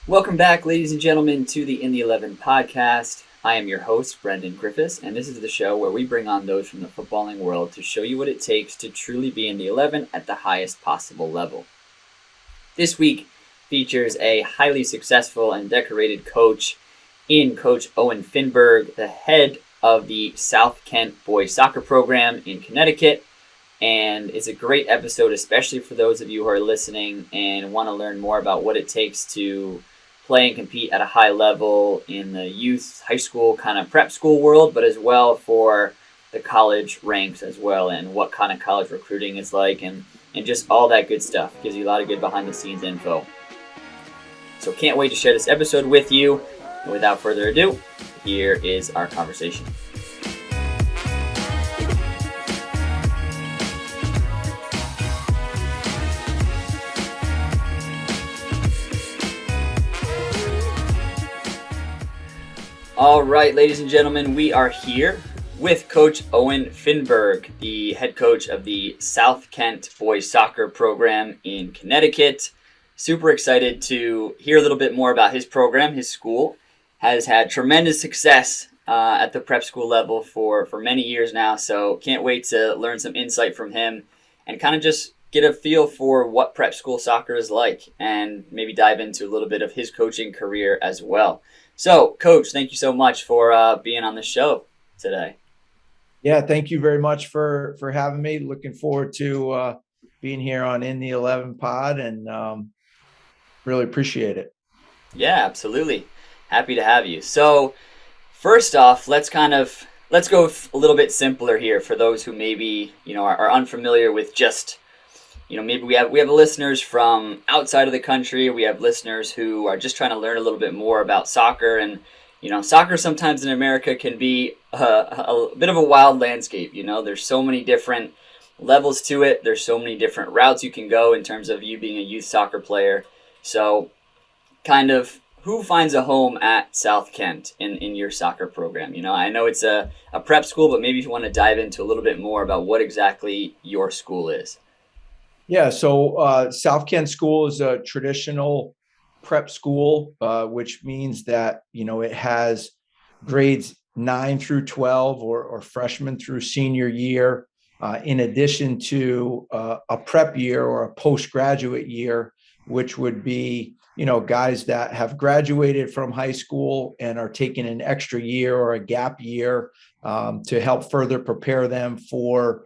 Welcome back, ladies and gentlemen, to the In the 11 podcast. I am your host, Brendan Griffiths, and this is the show where we bring on those from the footballing world to show you what it takes to truly be in the 11 at the highest possible level. This week features a highly successful and decorated coach in Coach Owen Finberg, the head of the South Kent boys soccer program in Connecticut. And it's a great episode, especially for those of you who are listening and want to learn more about what it takes to play and compete at a high level in the youth, high school, kind of prep school world, but as well for the college ranks as well, and what kind of college recruiting is like, and just all that good stuff. Gives you a lot of good behind the scenes info. So can't wait to share this episode with you. And without further ado, here is our conversation. All right, ladies and gentlemen, we are here with Coach Owen Finberg, the head coach of the South Kent boys soccer program in Connecticut. Super excited to hear a little bit more about his program. His school has had tremendous success at the prep school level for many years now, so can't wait to learn some insight from him and kind of just get a feel for what prep school soccer is like and maybe dive into a little bit of his coaching career as well. So, Coach, thank you so much for being on the show today. Yeah, thank you very much for having me. Looking forward to being here on In the 11 pod, and really appreciate it. Yeah, absolutely. Happy to have you. So, first off, let's go a little bit simpler here for those who maybe are unfamiliar with just maybe we have listeners from outside of the country. We have listeners who are just trying to learn a little bit more about soccer, and soccer sometimes in America can be a bit of a wild landscape. There's so many different levels to it. There's so many different routes you can go in terms of you being a youth soccer player. So, kind of who finds a home at South Kent in your soccer program? I know it's a prep school, but maybe if you want to dive into a little bit more about what exactly your school is. Yeah, so South Kent School is a traditional prep school, which means that it has grades 9 through 12 or freshman through senior year, in addition to a prep year or a postgraduate year, which would be guys that have graduated from high school and are taking an extra year or a gap year to help further prepare them for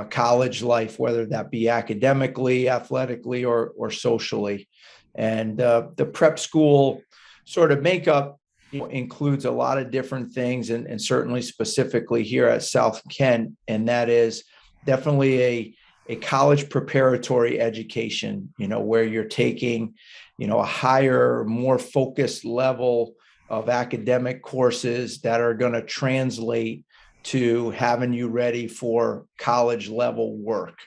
college life, whether that be academically, athletically, or socially. And the prep school sort of makeup includes a lot of different things, and certainly specifically here at South Kent, and that is definitely a college preparatory education, where you're taking, a higher, more focused level of academic courses that are going to translate to having you ready for college level work.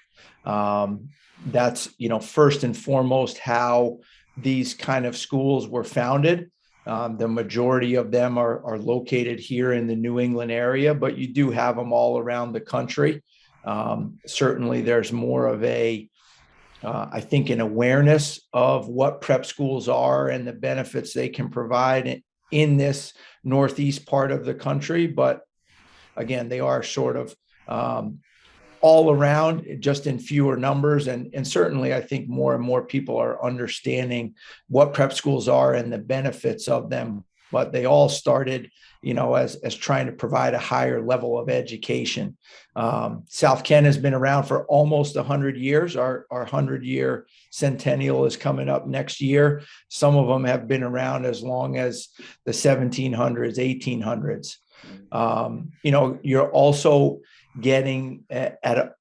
That's, first and foremost how these kind of schools were founded. The majority of them are located here in the New England area, but you do have them all around the country. Certainly there's more of I think an awareness of what prep schools are and the benefits they can provide in this Northeast part of the country. But again, they are sort of all around, just in fewer numbers. And certainly, I think more and more people are understanding what prep schools are and the benefits of them. But they all started, as trying to provide a higher level of education. South Kent has been around for almost 100 years. Our 100-year centennial is coming up next year. Some of them have been around as long as the 1700s, 1800s. You're also getting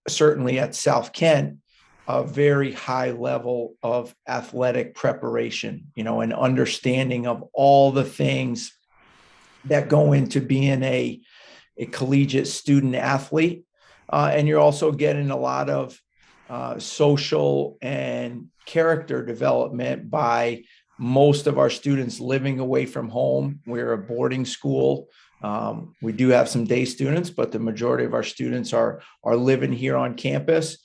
certainly at South Kent, a very high level of athletic preparation, and understanding of all the things that go into being a collegiate student athlete. And you're also getting a lot of social and character development by most of our students living away from home. We're a boarding school. We do have some day students, but the majority of our students are living here on campus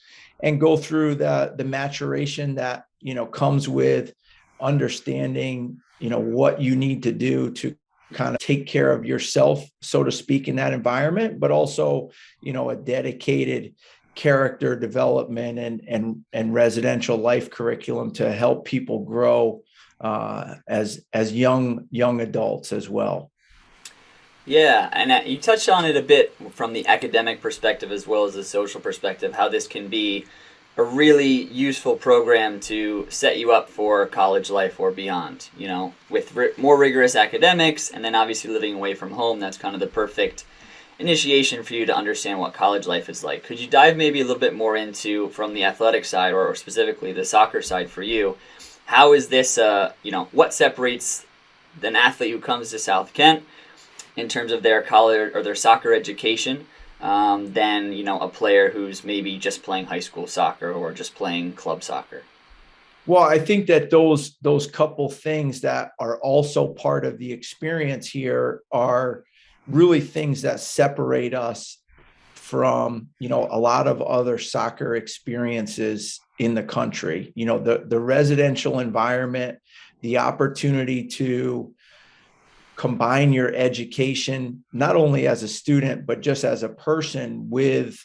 and go through the maturation that comes with understanding, what you need to do to kind of take care of yourself, so to speak, in that environment, but also, a dedicated character development and residential life curriculum to help people grow as young adults as well. Yeah, and you touched on it a bit from the academic perspective as well as the social perspective, how this can be a really useful program to set you up for college life or beyond. With more rigorous academics and then obviously living away from home, that's kind of the perfect initiation for you to understand what college life is like. Could you dive maybe a little bit more into, from the athletic side or specifically the soccer side for you, how is this, what separates an athlete who comes to South Kent in terms of their college or their soccer education than a player who's maybe just playing high school soccer or just playing club soccer? Well, I think that those couple things that are also part of the experience here are really things that separate us from a lot of other soccer experiences in the country. The residential environment, the opportunity to combine your education, not only as a student, but just as a person with,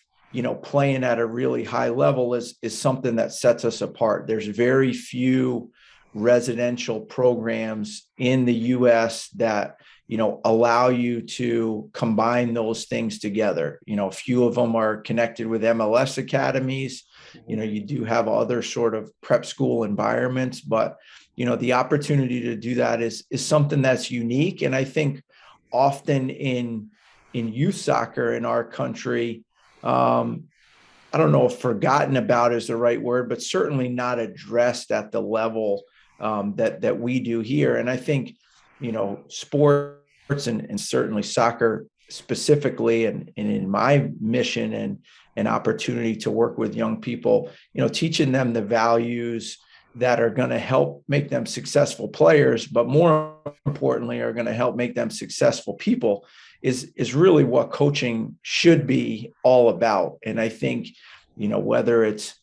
playing at a really high level is something that sets us apart. There's very few residential programs in the US that, allow you to combine those things together. A few of them are connected with MLS academies. You do have other sort of prep school environments, but the opportunity to do that is something that's unique. And I think often in youth soccer in our country, I don't know if forgotten about is the right word, but certainly not addressed at the level that we do here. And I think, sports and certainly soccer specifically, and in my mission and opportunity to work with young people, teaching them the values that are going to help make them successful players, but more importantly, are going to help make them successful people is really what coaching should be all about. And I think, whether it's,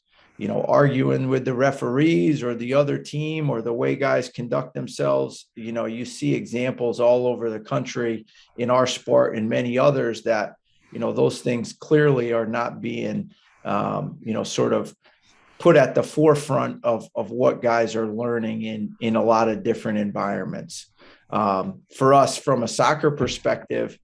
arguing with the referees or the other team or the way guys conduct themselves, you see examples all over the country in our sport and many others that, those things clearly are not being, sort of put at the forefront of what guys are learning in a lot of different environments. For us, from a soccer perspective,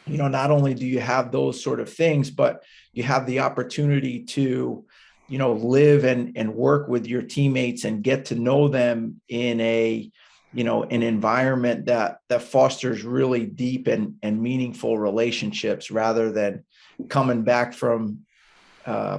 not only do you have those sort of things, but you have the opportunity to, live and work with your teammates and get to know them in an environment that fosters really deep and meaningful relationships, rather than coming back from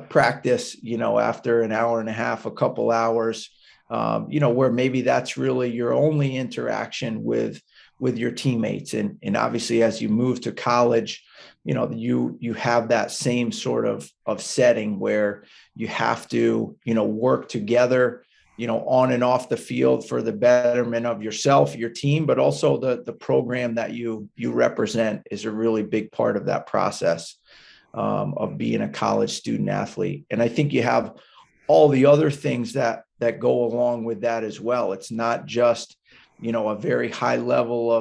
practice, after an hour and a half, a couple hours, where maybe that's really your only interaction with your teammates. And obviously, as you move to college, you have that same sort of setting where you have to, work together, on and off the field for the betterment of yourself, your team, but also the program that you represent is a really big part of that process of being a college student athlete. And I think you have all the other things that go along with that as well. It's not just, a very high level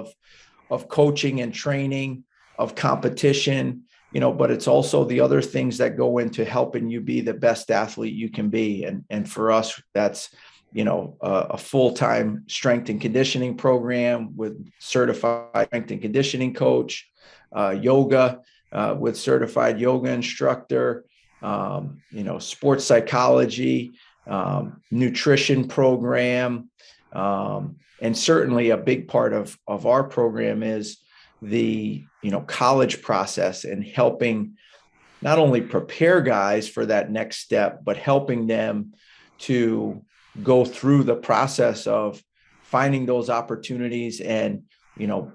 of coaching and training, of competition, but it's also the other things that go into helping you be the best athlete you can be. And for us, that's, a full-time strength and conditioning program with certified strength and conditioning coach, yoga, with certified yoga instructor, sports psychology, nutrition program. And certainly a big part of our program is the, college process and helping not only prepare guys for that next step, but helping them to go through the process of finding those opportunities and,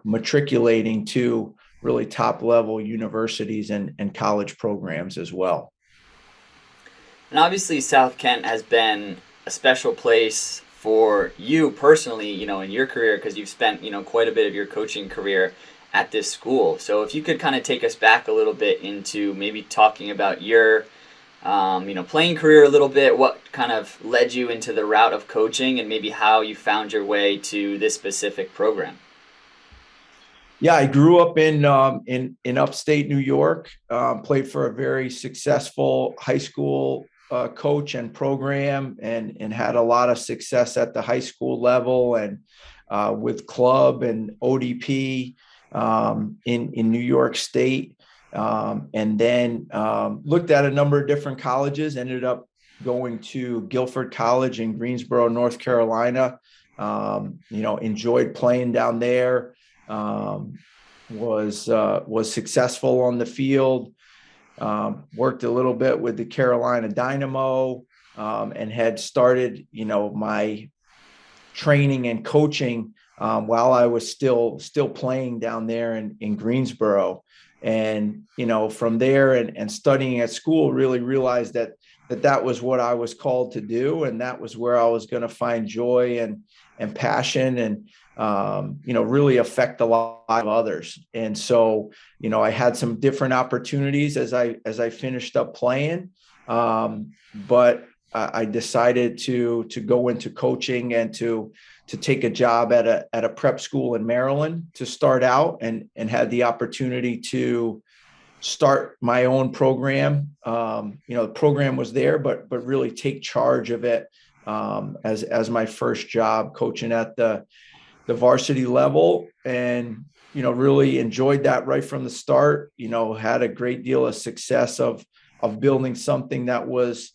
matriculating to really top level universities and college programs as well. And obviously, South Kent has been a special place for you personally, in your career, because you've spent, quite a bit of your coaching career at this school. So if you could kind of take us back a little bit into maybe talking about your playing career a little bit. What kind of led you into the route of coaching, and maybe how you found your way to this specific program? Yeah, I grew up in upstate New York. Played for a very successful high school coach and program, and had a lot of success at the high school level and with club and ODP in New York State. And then looked at a number of different colleges. Ended up going to Guilford College in Greensboro, North Carolina. Enjoyed playing down there. Was successful on the field. Worked a little bit with the Carolina Dynamo, and had started, my training and coaching while I was still playing down there in Greensboro. And from there and studying at school, really realized that was what I was called to do, and that was where I was going to find joy and passion, and really affect a lot of others. And so I had some different opportunities as I finished up playing, but I decided to go into coaching and to take a job at a prep school in Maryland to start out, and had the opportunity to start my own program. The program was there, but really take charge of it as my first job, coaching at the varsity level, and really enjoyed that right from the start. Had a great deal of success of building something that was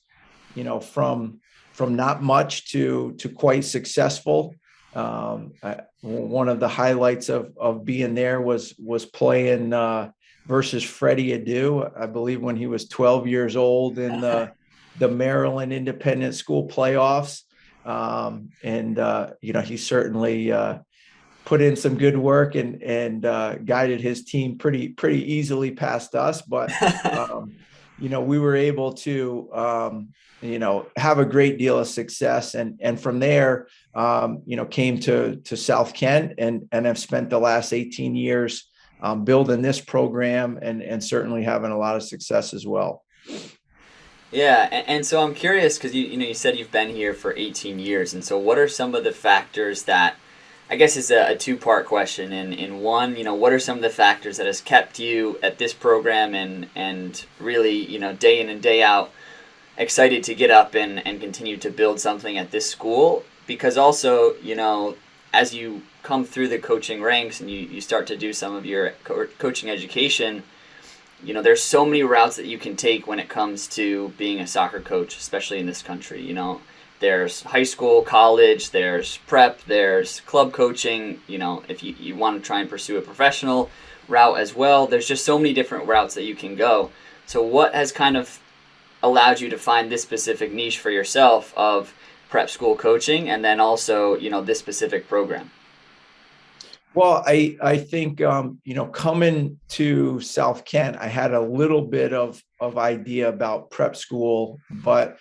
from not much to quite successful. One of the highlights of being there was playing versus Freddie Adu, I believe, when he was 12 years old in the Maryland Independent School playoffs. He certainly put in some good work and guided his team pretty easily past us. But we were able to have a great deal of success, and from there came to South Kent, and have spent the last 18 years building this program, and certainly having a lot of success as well. Yeah, and so I'm curious, because you said you've been here for 18 years, and so what are some of the factors that, I guess it's a two-part question. In one, what are some of the factors that has kept you at this program and really, day in and day out, excited to get up and continue to build something at this school? Because also, as you come through the coaching ranks and you start to do some of your coaching education, there's so many routes that you can take when it comes to being a soccer coach, especially in this country. There's high school, college, there's prep, there's club coaching. If you want to try and pursue a professional route as well, there's just so many different routes that you can go. So what has kind of allowed you to find this specific niche for yourself of prep school coaching, and then also, this specific program? Well, I think, coming to South Kent, I had a little bit of idea about prep school, but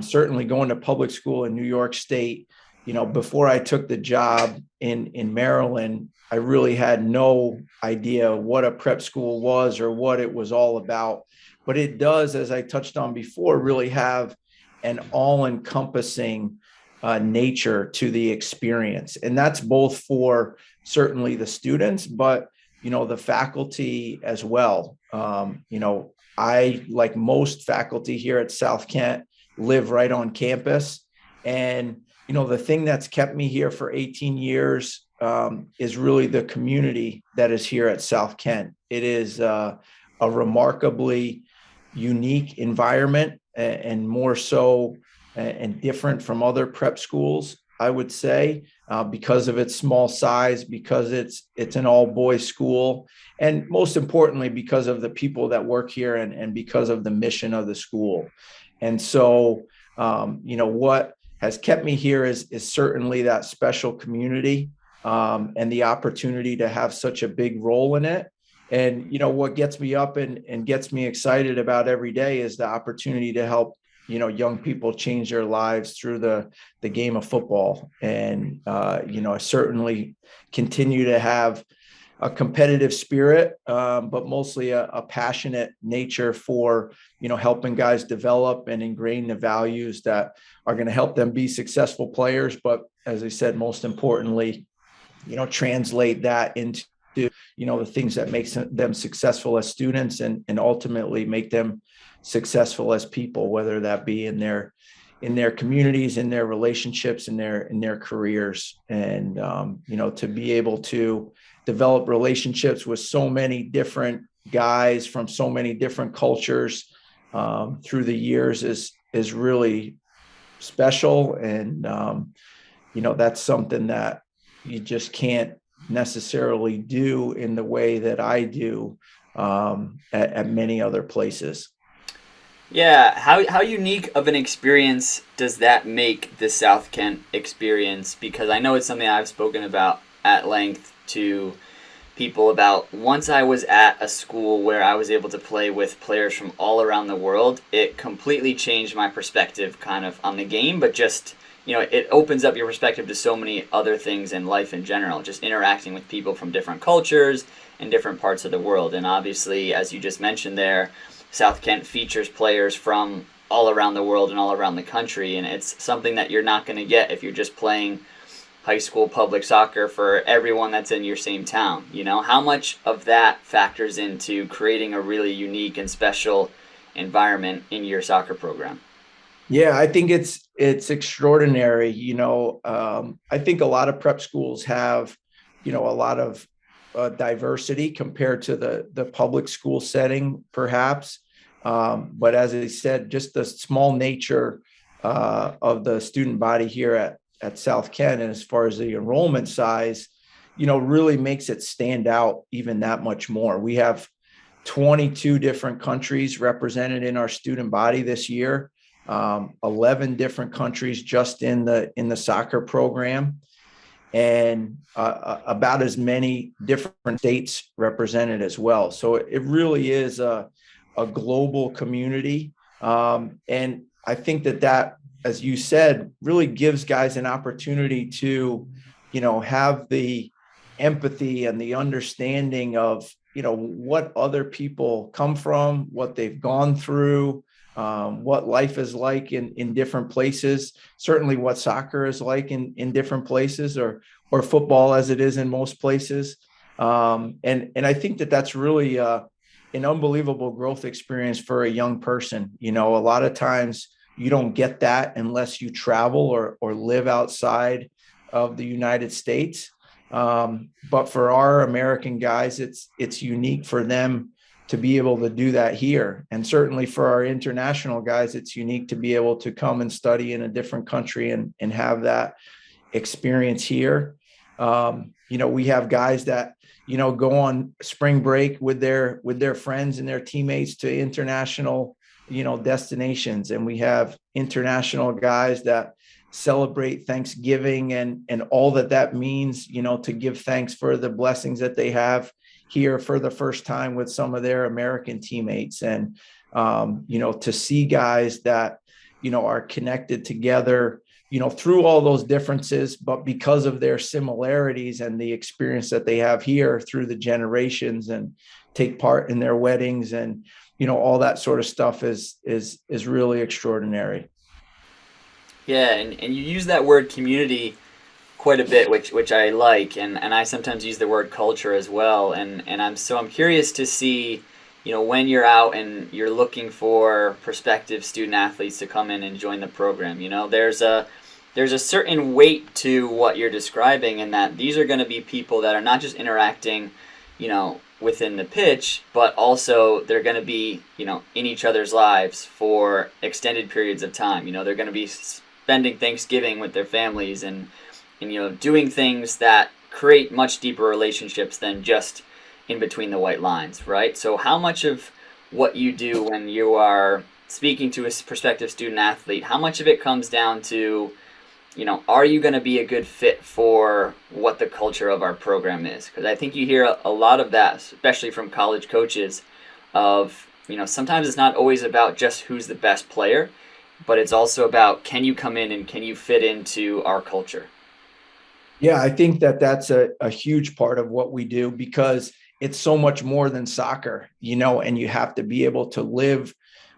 certainly going to public school in New York State, before I took the job in Maryland, I really had no idea what a prep school was or what it was all about. But it does, as I touched on before, really have an all-encompassing nature to the experience. And that's both for certainly the students, but, the faculty as well. I, like most faculty here at South Kent, live right on campus. And, the thing that's kept me here for 18 years is really the community that is here at South Kent. It is a remarkably unique environment, and more so and different from other prep schools, I would say, because of its small size, because it's an all boys school, and most importantly, because of the people that work here, and because of the mission of the school. And so, what has kept me here is certainly that special community, and the opportunity to have such a big role in it. And, what gets me up and gets me excited about every day is the opportunity to help, young people change their lives through the game of football. And, I certainly continue to have a competitive spirit, but mostly a passionate nature for, helping guys develop and ingrain the values that are going to help them be successful players. But as I said, most importantly, translate that into, the things that makes them successful as students, and ultimately make them successful as people, whether that be in their communities, in their relationships, in their careers. And, to be able to develop relationships with so many different guys from so many different cultures through the years is really special. And, that's something that you just can't necessarily do in the way that I do at many other places. Yeah, how unique of an experience does that make the South Kent experience? Because I know it's something I've spoken about at length to people about. Once I was at a school where I was able to play with players from all around the world, it completely changed my perspective kind of on the game, but just, it opens up your perspective to so many other things in life in general, just interacting with people from different cultures and different parts of the world. And obviously, as you just mentioned there, South Kent features players from all around the world and all around the country, and it's something that you're not going to get if you're just playing high school public soccer for everyone that's in your same town. How much of that factors into creating a really unique and special environment in your soccer program? Yeah, I think it's extraordinary. I think a lot of prep schools have, a lot of diversity compared to the public school setting, perhaps. But as I said, just the small nature of the student body here at South Kent, and as far as the enrollment size, really makes it stand out even that much more. We have 22 different countries represented in our student body this year, 11 different countries just in the soccer program, and about as many different states represented as well. So it really is a global community. And I think that, as you said, really gives guys an opportunity to, have the empathy and the understanding of, what other people come from, what they've gone through, what life is like in different places, certainly what soccer is like in different places, or football as it is in most places. And I think that's really an unbelievable growth experience for a young person. A lot of times you don't get that unless you travel or live outside of the United States. But for our American guys, it's unique for them to be able to do that here. And certainly for our international guys, it's unique to be able to come and study in a different country and have that experience here. We have guys that, go on spring break with their friends and their teammates to international, destinations. And we have international guys that celebrate Thanksgiving and all that means, to give thanks for the blessings that they have here for the first time with some of their American teammates. And, to see guys that, are connected together, through all those differences, but because of their similarities and the experience that they have here through the generations, and take part in their weddings and, all that sort of stuff is really extraordinary. Yeah, and you use that word community quite a bit, which I like, and I sometimes use the word culture as well. And I'm curious to see, when you're out and you're looking for prospective student athletes to come in and join the program, there's a certain weight to what you're describing, in that these are going to be people that are not just interacting, within the pitch, but also they're going to be, in each other's lives for extended periods of time. They're going to be spending Thanksgiving with their families and doing things that create much deeper relationships than just in between the white lines, right? So how much of what you do when you are speaking to a prospective student athlete, how much of it comes down to, are you going to be a good fit for what the culture of our program is? Because I think you hear a lot of that, especially from college coaches, of, sometimes it's not always about just who's the best player, but it's also about, can you come in and can you fit into our culture? Yeah, I think that that's a huge part of what we do because it's so much more than soccer, and you have to be able to live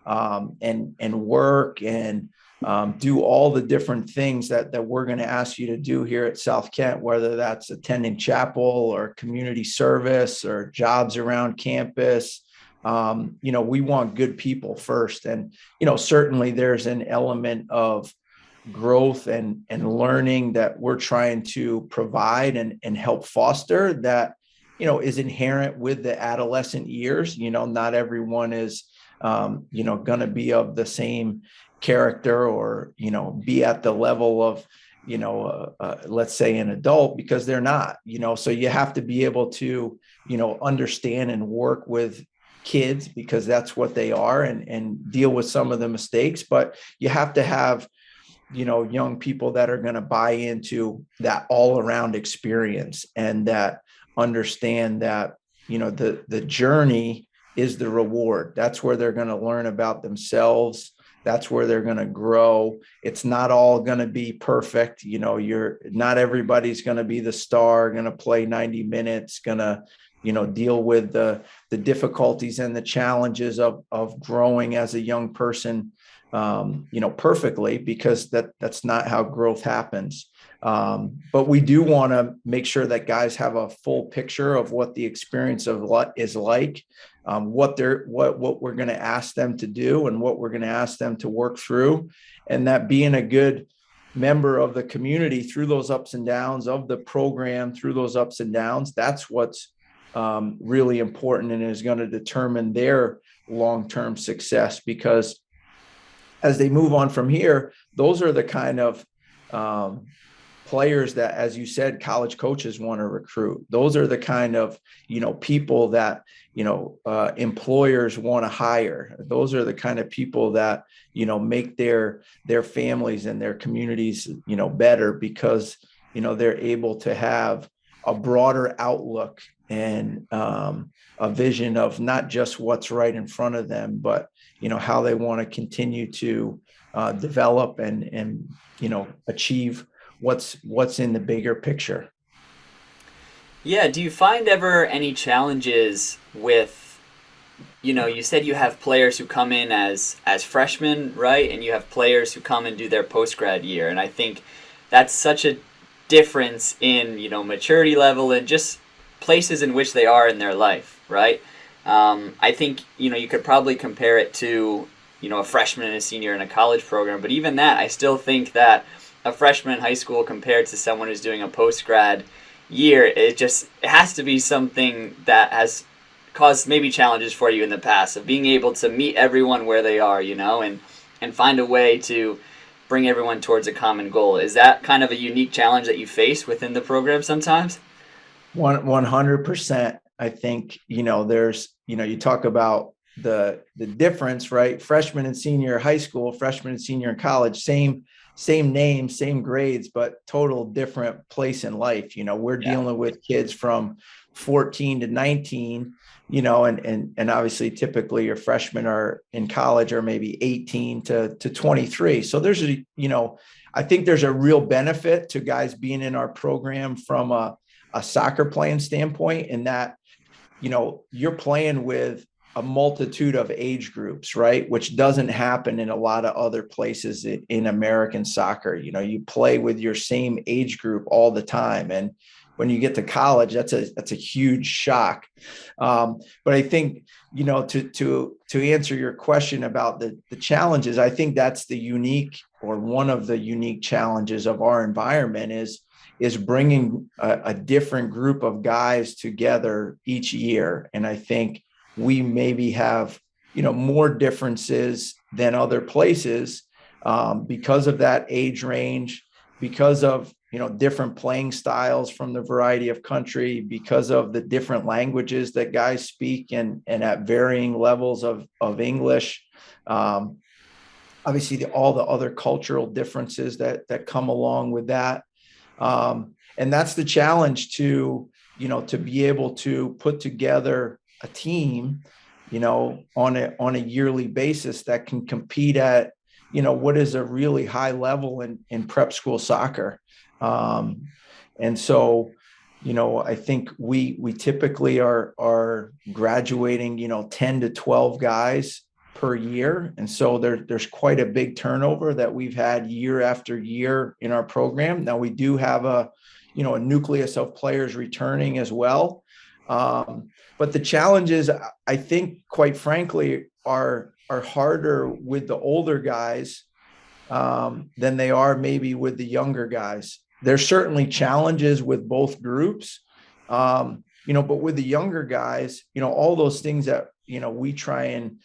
and work and do all the different things that we're going to ask you to do here at South Kent, whether that's attending chapel or community service or jobs around campus. We want good people first. And, certainly there's an element of growth and learning that we're trying to provide and help foster that is inherent with the adolescent years. Not everyone is going to be of the same character or be at the level of let's say an adult, because they're not. So you have to be able to understand and work with kids because that's what they are, and deal with some of the mistakes. But you have to have young people that are going to buy into that all around experience and that understand that the journey is the reward. That's where they're going to learn about themselves. That's where they're going to grow. It's not all going to be perfect. You're not, everybody's going to be the star, going to play 90 minutes, going to deal with the difficulties and the challenges of growing as a young person perfectly, because that's not how growth happens. But we do want to make sure that guys have a full picture of what the experience of what is like, what we're going to ask them to do and what we're going to ask them to work through, and that being a good member of the community through those ups and downs of the program, through those ups and downs, that's what's really important and is going to determine their long-term success. Because as they move on from here, those are the kind of players that, as you said, college coaches want to recruit. Those are the kind of, people that, employers want to hire. Those are the kind of people that, make their families and their communities, better, because, they're able to have a broader outlook and a vision of not just what's right in front of them, but how they want to continue to develop and achieve what's in the bigger picture. Yeah, do you find ever any challenges with, you said you have players who come in as freshmen, right? And you have players who come and do their post grad year, and I think that's such a difference in maturity level and just places in which they are in their life, right? I think you could probably compare it to a freshman and a senior in a college program, but even that, I still think that a freshman in high school compared to someone who's doing a post grad year, it has to be something that has caused maybe challenges for you in the past of being able to meet everyone where they are, and find a way to bring everyone towards a common goal. Is that kind of a unique challenge that you face within the program sometimes? 100%. I think, there's, you talk about the difference, right? Freshman and senior high school, freshman and senior in college, same name, same grades, but total different place in life. We're dealing with kids from 14 to 19, and obviously typically your freshmen are in college are maybe 18 to 23. So there's I think there's a real benefit to guys being in our program from a soccer playing standpoint, in that, you're playing with a multitude of age groups, right? Which doesn't happen in a lot of other places in American soccer. You play with your same age group all the time. And when you get to college, that's a huge shock. But I think, to answer your question about the challenges, I think that's the unique, or one of the unique challenges of our environment is bringing a different group of guys together each year. And I think we maybe have, more differences than other places because of that age range, because of, different playing styles from the variety of country, because of the different languages that guys speak and at varying levels of English. Obviously, all the other cultural differences that come along with that. And that's the challenge to be able to put together a team, on a yearly basis that can compete at, what is a really high level in prep school soccer. And so, I think we typically are graduating, 10 to 12 guys per year. And so there's quite a big turnover that we've had year after year in our program. Now we do have a nucleus of players returning as well. But the challenges, I think, quite frankly, are harder with the older guys than they are maybe with the younger guys. There's certainly challenges with both groups, but with the younger guys, all those things that we try and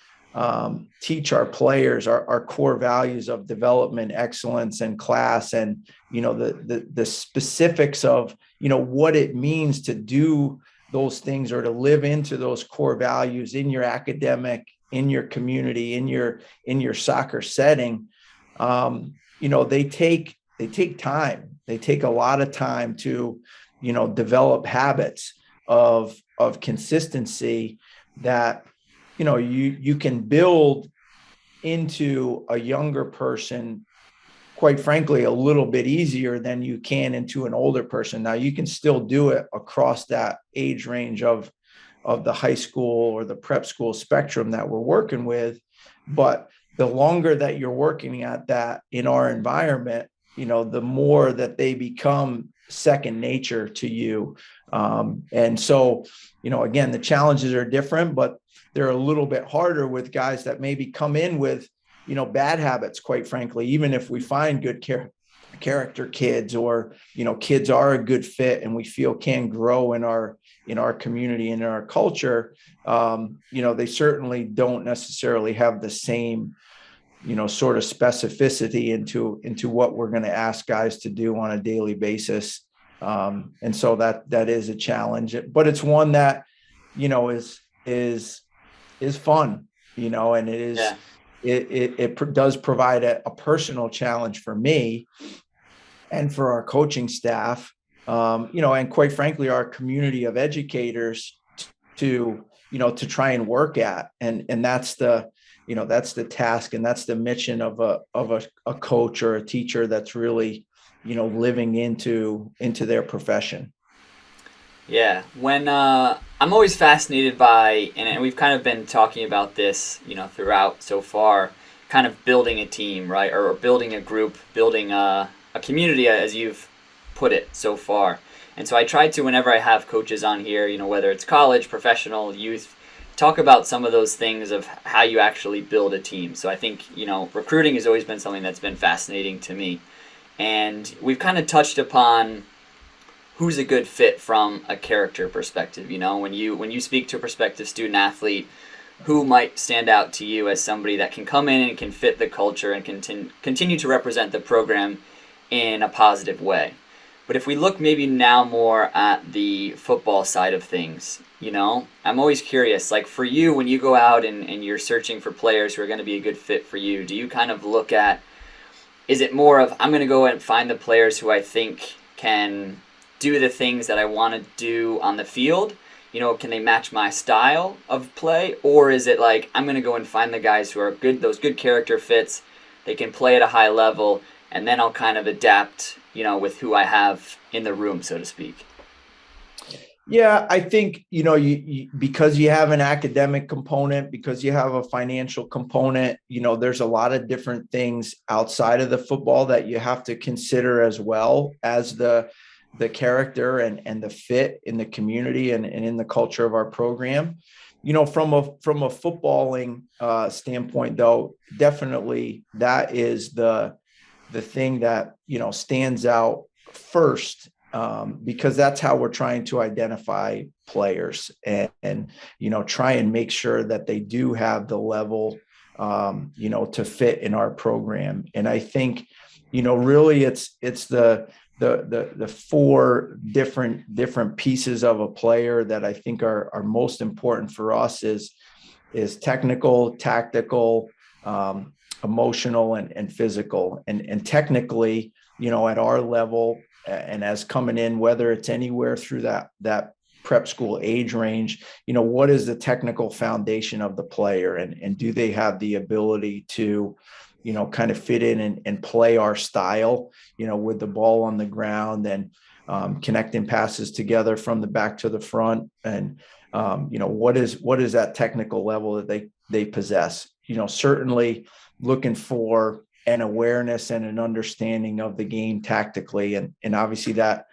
teach our players, our core values of development, excellence, and class, and the specifics of what it means to do those things or to live into those core values in your academic, in your community, in your soccer setting. They take time. They take a lot of time to develop habits of consistency that you can build into a younger person, quite frankly, a little bit easier than you can into an older person. Now you can still do it across that age range of the high school or the prep school spectrum that we're working with, but the longer that you're working at that in our environment, the more that they become second nature to you. And so, again, the challenges are different, but they're a little bit harder with guys that maybe come in with, bad habits, quite frankly, even if we find good character kids, or, kids are a good fit and we feel can grow in our community and in our culture. They certainly don't necessarily have the same sort of specificity into what we're going to ask guys to do on a daily basis. And so that is a challenge, but it's one that, is fun, and it is, it does provide a personal challenge for me and for our coaching staff, and quite frankly, our community of educators to try and work at. And that's the task, and that's the mission of a coach or a teacher that's really, living into their profession. Yeah. When I'm always fascinated by, and we've kind of been talking about this, throughout so far, kind of building a team, right? Or building a group, building a community, as you've put it so far. And so I try to, whenever I have coaches on here, whether it's college, professional, youth, talk about some of those things of how you actually build a team. So I think, recruiting has always been something that's been fascinating to me. And we've kind of touched upon who's a good fit from a character perspective. When you speak to a prospective student athlete, who might stand out to you as somebody that can come in and can fit the culture and continue to represent the program in a positive way. But if we look maybe now more at the football side of things, I'm always curious, like for you, when you go out and you're searching for players who are going to be a good fit for you, do you kind of look at, is it more of, I'm going to go and find the players who I think can do the things that I want to do on the field? Can they match my style of play? Or is it like, I'm going to go and find the guys who are good, those good character fits, they can play at a high level, and then I'll kind of adapt, with who I have in the room, so to speak? Yeah, I think, you because you have an academic component, because you have a financial component, there's a lot of different things outside of the football that you have to consider as well as the character and the fit in the community and in the culture of our program. From a footballing standpoint, though, definitely that is the thing that, stands out first, because that's how we're trying to identify players and try and make sure that they do have the level, to fit in our program. And I think, really it's the four different pieces of a player that I think are most important for us is technical, tactical, emotional, and physical. And technically, at our level, and as coming in, whether it's anywhere through that prep school age range, what is the technical foundation of the player, and do they have the ability to kind of fit in and play our style, with the ball on the ground, and connecting passes together from the back to the front, and what is that technical level that they possess. Certainly looking for an awareness and an understanding of the game tactically, and obviously that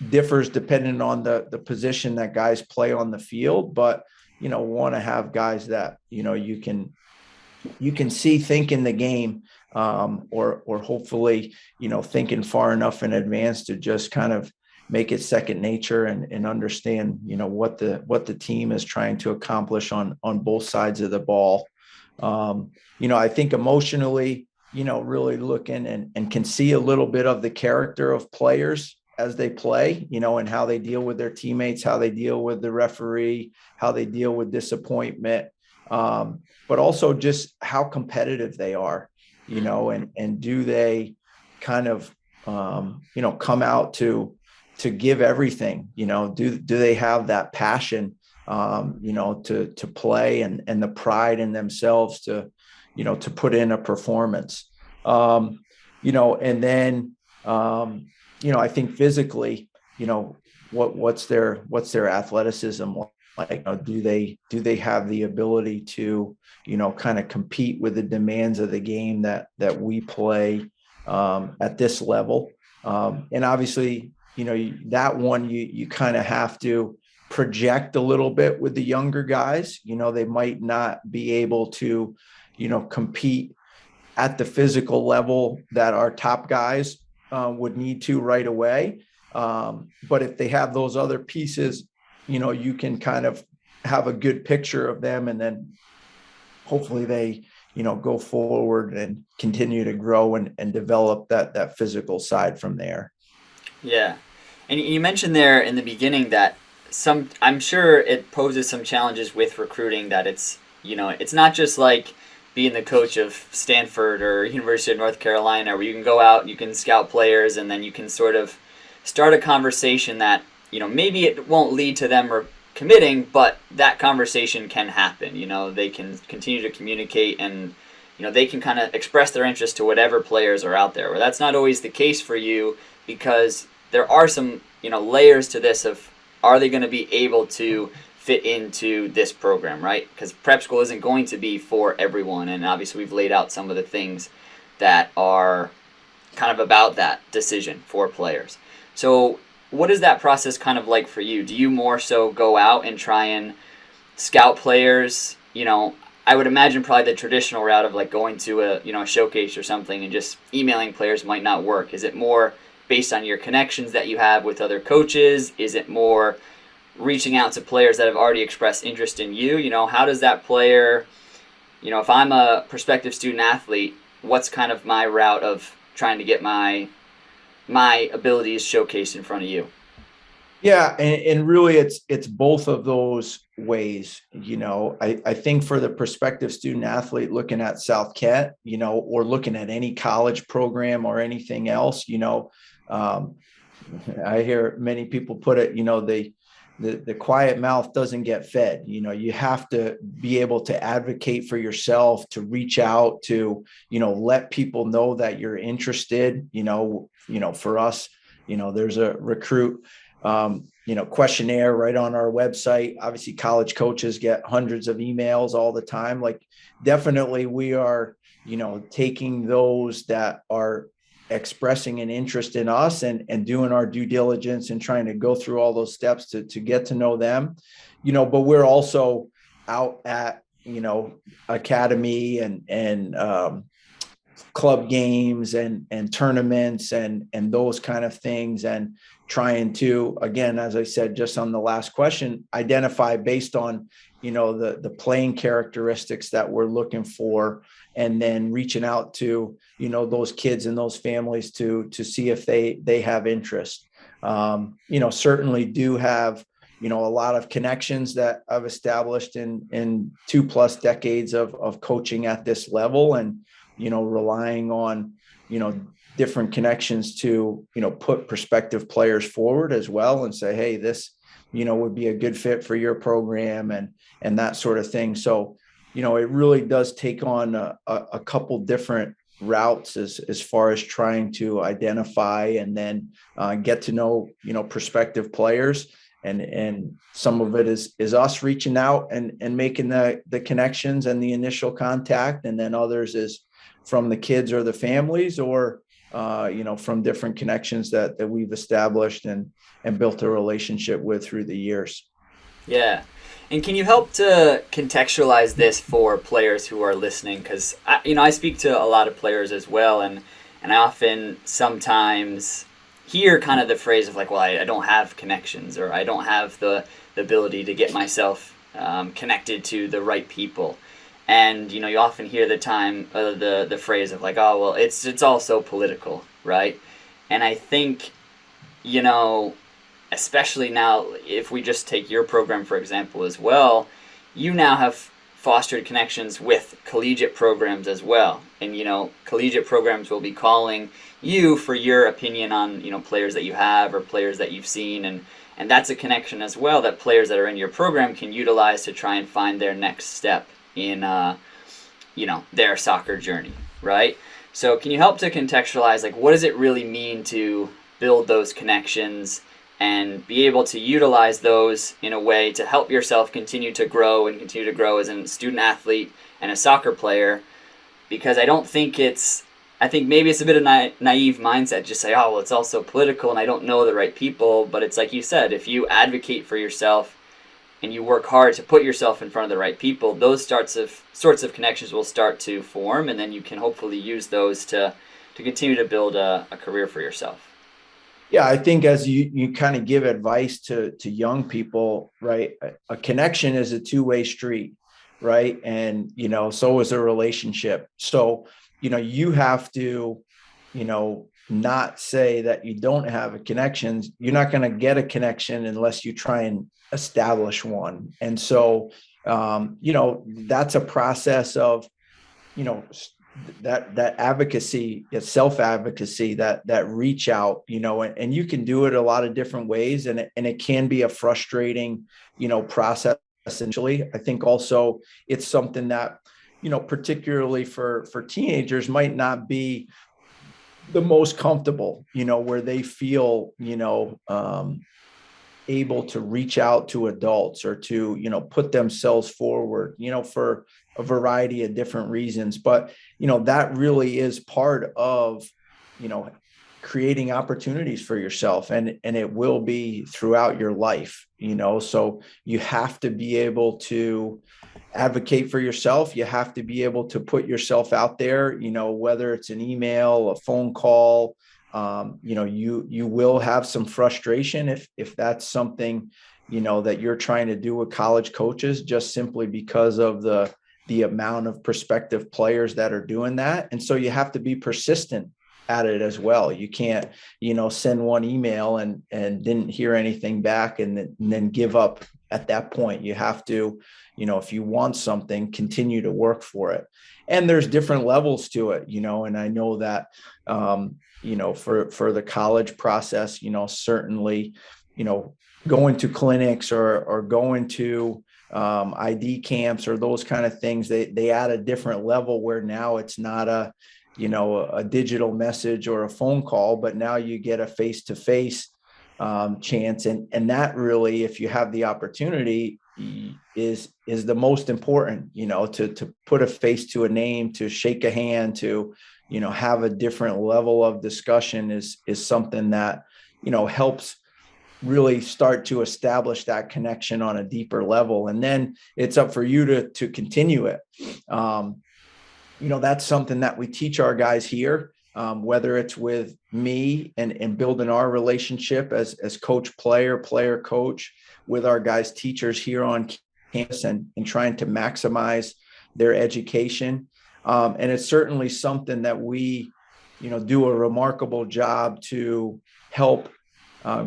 differs depending on the position that guys play on the field, but want to have guys that you can see thinking the game, or hopefully thinking far enough in advance to just kind of make it second nature, and understand what the team is trying to accomplish on both sides of the ball. I think emotionally, really looking and can see a little bit of the character of players as they play, and how they deal with their teammates, how they deal with the referee, how they deal with disappointment, but also just how competitive they are, and do they kind of, come out to give everything, do they have that passion, to play, and the pride in themselves to put in a performance, and then, I think physically, what's their athleticism like? Do they have the ability to, kind of compete with the demands of the game that we play, at this level? And obviously, that one, you kind of have to project a little bit with the younger guys. They might not be able to, compete at the physical level that our top guys would need to right away. But if they have those other pieces, you can kind of have a good picture of them, and then hopefully they, go forward and continue to grow and develop that physical side from there. Yeah. And you mentioned there in the beginning that I'm sure it poses some challenges with recruiting, that it's not just like being the coach of Stanford or University of North Carolina, where you can go out, you can scout players, and then you can sort of start a conversation that, maybe it won't lead to them or committing, but that conversation can happen. They can continue to communicate, and, they can kind of express their interest to whatever players are out there. Well, that's not always the case for you, because there are some, layers to this of, are they going to be able to fit into this program, right? Because prep school isn't going to be for everyone, and obviously we've laid out some of the things that are kind of about that decision for players. So what is that process kind of like for you? Do you more so go out and try and scout players? I would imagine probably the traditional route of like going to a showcase or something and just emailing players might not work. Is it more based on your connections that you have with other coaches? Is it more reaching out to players that have already expressed interest in you? How does that player, if I'm a prospective student athlete, what's kind of my route of trying to get my abilities showcased in front of you? Yeah, and really it's both of those ways. I think for the prospective student athlete looking at South Kent, or looking at any college program or anything else, I hear many people put it, the quiet mouth doesn't get fed. You have to be able to advocate for yourself, to reach out, to, let people know that you're interested. For us, there's a recruit, questionnaire right on our website. Obviously, college coaches get hundreds of emails all the time. Like, definitely we are, taking those that are expressing an interest in us, and doing our due diligence and trying to go through all those steps to get to know them, but we're also out at, academy and club games and tournaments and those kind of things, and trying to, again, as I said, just on the last question, identify based on, the playing characteristics that we're looking for, and then reaching out to, those kids and those families to see if they have interest. Certainly do have, a lot of connections that I've established in 2+ decades of coaching at this level, and, relying on, different connections to, put prospective players forward as well, and say, hey, this, would be a good fit for your program, and that sort of thing. So, it really does take on a couple different, routes as far as trying to identify and then get to know, prospective players. And some of it is us reaching out and making the connections and the initial contact. And then others is from the kids or the families, or, from different connections that we've established and built a relationship with through the years. Yeah. And can you help to contextualize this for players who are listening? Because I speak to a lot of players as well, and I often sometimes hear kind of the phrase of like, well, I don't have connections, or I don't have the ability to get myself connected to the right people. And you often hear the phrase of like, oh well, it's all so political, right? And I think you know especially now, if we just take your program for example as well, you now have fostered connections with collegiate programs as well. And collegiate programs will be calling you for your opinion on players that you have or players that you've seen, and that's a connection as well that players that are in your program can utilize to try and find their next step in their soccer journey, right? So can you help to contextualize, like, what does it really mean to build those connections and be able to utilize those in a way to help yourself continue to grow as a student athlete and a soccer player? Because I think maybe it's a bit of naive mindset, just say, oh, well, it's also political and I don't know the right people. But it's like you said, if you advocate for yourself and you work hard to put yourself in front of the right people, those sorts of connections will start to form, and then you can hopefully use those to continue to build a career for yourself. Yeah, I think as you kind of give advice to young people, right? A connection is a two-way street, right? And so is a relationship. So you have to not say that you don't have a connection. You're not going to get a connection unless you try and establish one. And so that's a process of that advocacy, self-advocacy, that reach out, and you can do it a lot of different ways, and it can be a frustrating process essentially. I think also it's something that particularly for teenagers might not be the most comfortable, where they feel able to reach out to adults or to put themselves forward, for a variety of different reasons. But that really is part of creating opportunities for yourself, and it will be throughout your life. So you have to be able to advocate for yourself. You have to be able to put yourself out there, whether it's an email, a phone call. You will have some frustration if that's something that you're trying to do with college coaches, just simply because of the amount of prospective players that are doing that. And so you have to be persistent at it as well. You can't send one email and didn't hear anything back and then give up at that point. You have to, if you want something, continue to work for it. And there's different levels to it, and I know that for the college process, certainly, going to clinics or going to ID camps or those kind of things, they add a different level where now it's not a digital message or a phone call, but now you get a face-to-face chance. And that really, if you have the opportunity, is the most important, to put a face to a name, to shake a hand, to have a different level of discussion is something that helps really start to establish that connection on a deeper level. And then it's up for you to continue it. That's something that we teach our guys here, whether it's with me and building our relationship as coach, player coach, with our guys' teachers here on campus, and trying to maximize their education. And it's certainly something that we, do a remarkable job to help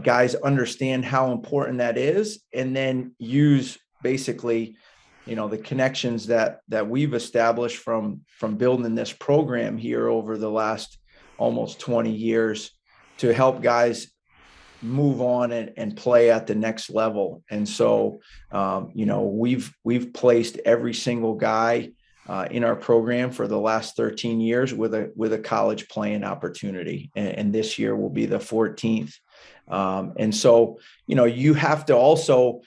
guys understand how important that is, and then use basically, the connections that we've established from building this program here over the last almost 20 years to help guys move on and play at the next level. And so, we've placed every single guy in our program for the last 13 years with a college playing opportunity. And this year will be the 14th. And so, you have to also,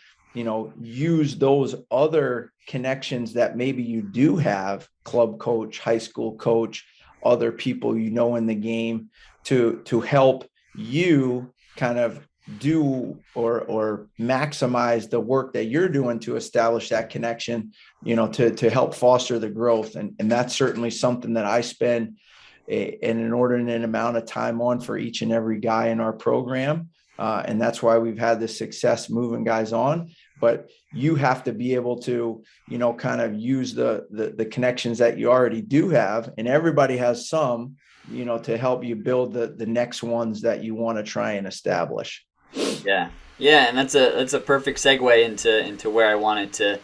use those other connections that maybe you do have, club coach, high school coach, other people in the game to help you kind of do or maximize the work that you're doing to establish that connection, to help foster the growth. And that's certainly something that I spend an inordinate amount of time on for each and every guy in our program. And that's why we've had this success moving guys on. But you have to be able to, kind of use the connections that you already do have. And everybody has some, to help you build the next ones that you want to try and establish. Yeah, yeah, and that's a perfect segue into where I wanted to